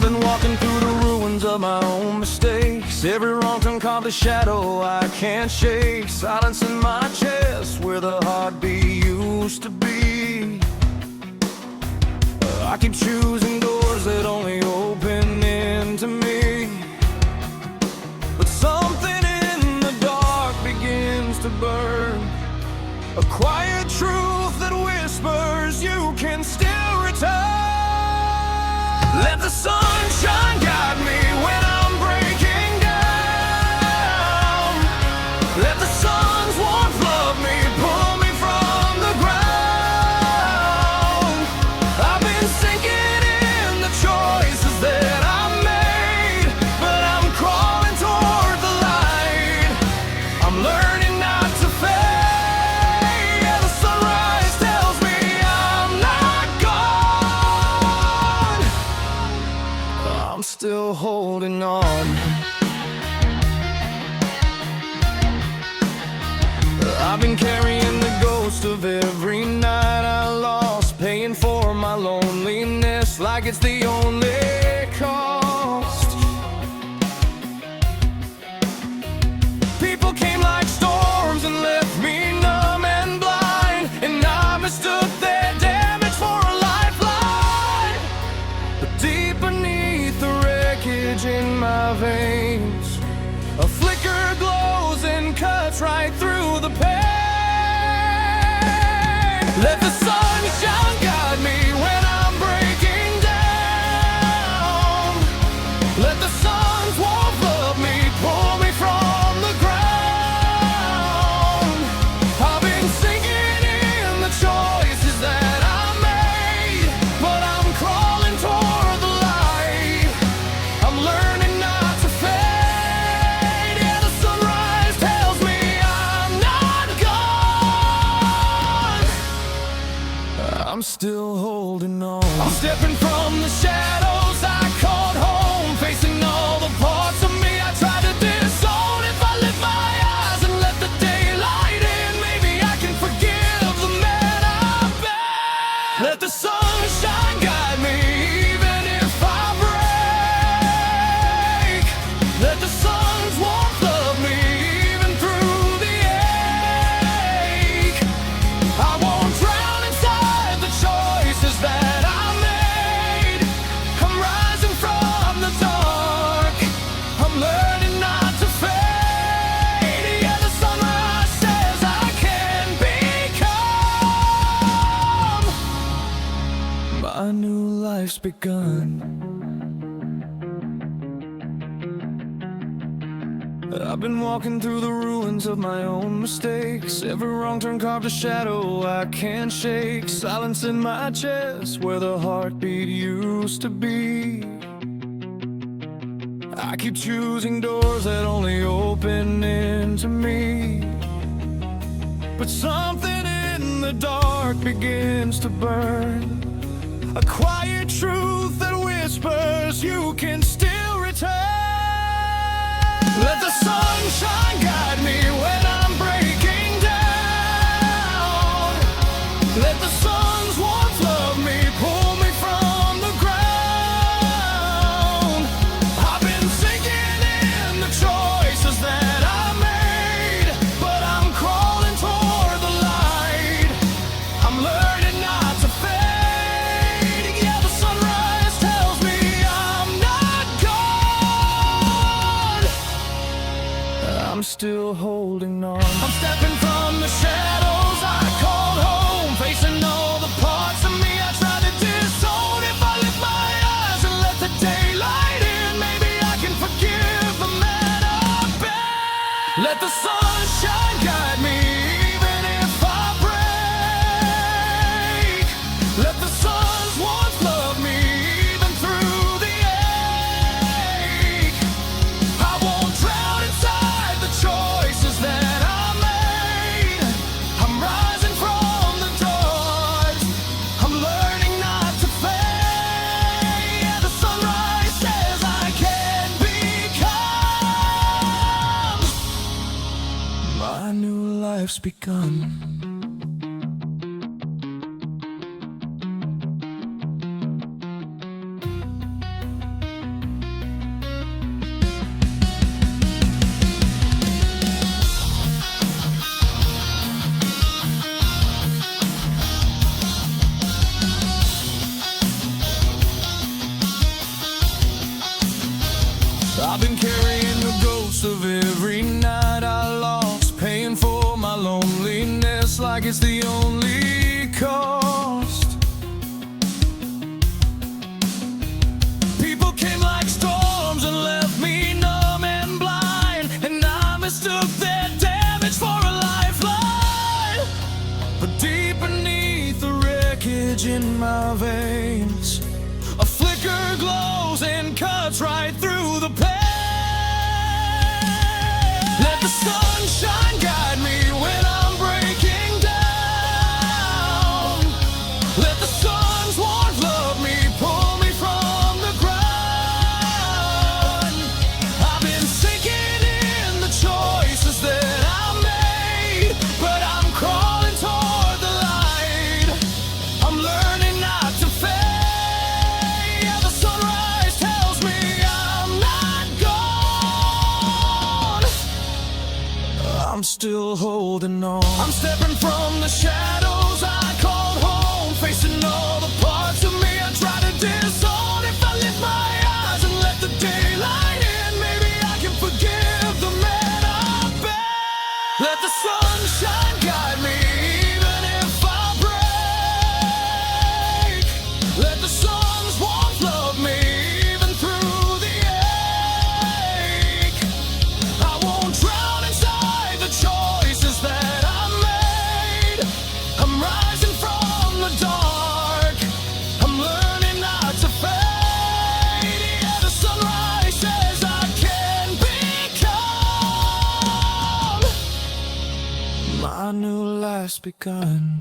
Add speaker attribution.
Speaker 1: I've been walking through the ruins of my own mistakes. Every wrong turn carved a shadow I can't shake. Silence in my chest where the heartbeat used to be. I keep choosing doors that only open into me, but something in the dark begins to burn. A quiet truth that whispers you can still return. Let the sunshine guide me when I'm breaking down. Let the sun's warmth love me, pull me from the ground. I've been sinking in the choices that I made, but I'm crawling toward the light. I'm learning not to fade. Yeah, the sunrise tells me I'm not gone. I'm still holding on. I've been carrying the ghost of every night I lost, paying for my loneliness like it's the only cost. People came like storms and left me numb and blind, and I mistook their damage for a lifeline. But deep beneath the wreckage in my veins, a flicker glows and cuts right through the pain. Let the sunshine guide me when I'm breaking down. Let the sun's warmth love me, pull me from the ground. I've been sinking in the choices that I made, but I'm crawling toward the light. I'm learning not to fade. Yeah, the sunrise tells me I'm not gone. I'm still holding on. I'm stepping from the shadows I called home, facing all the parts of me I tried to disown. If I lift my eyes and let the daylight in, maybe I can forgive the man I've been. Let the sunshine guide me even if I break. Let the sun's warmth love me even through the ache. I won't drown inside the choices that I made. I'm rising from the dark. I'm learning not to fade. Yeah, the sunrise says I can become. My new life's begun. I've been walking through the ruins of my own mistakes. Every wrong turn carved a shadow I can't shake. Silence in my chest where the heartbeat used to be. I keep choosing doors that only open into me, but something in the dark begins to burn. A quiet truth that whispers you can still return. Let the sunshine guide me when I'm breaking down. Let the sun's warmth love me, pull me from the ground. I've been sinking in the choices that I made, but I'm crawling toward the light. I'm learning not to fade. Yeah, the sunrise tells me I'm not gone. I'm still holding on. I'm stepping from the shadows I called home, facing all the parts of me I tried to disown. If I lift my eyes and let the daylight in, maybe I can forgive the man I've been. Let the sunshine guide me even if I break. Let the sun's warmth love me even through the ache. I won't drown inside the choices that I made. I'm rising from the dark. I'm learning not to fade. Yeah, the sunrise says I can become. My new life's begun. I've been carrying the ghost of every night I lost, paying for my loneliness like it's the only cost. People came like storms and left me numb and blind, and I mistook their damage for a lifeline. But deep beneath the wreckage in my veins, a flicker glows and cuts right through the pain. Let the sunshine guide me when I'm breaking down. Let the sun's warmth love me, pull me from the ground. I've been sinking in the choices that I made, but I'm crawling toward the light. I'm learning not to fade. Yeah, the sunrise tells me I'm not gone. I'm still holding on. I'm stepping from the shadows I called home, facing all the parts of me I try to disown. If I lift my eyes and let the daylight in, maybe I can forgive the man I've been. Let the sunshine guide me even if I break. Let the sun's warmth love me even through the ache. I won't drown inside the choices that I made. I'm rising from the dark. I'm learning not to fade. Yeah, the sunrise says I can become. My new life's begun.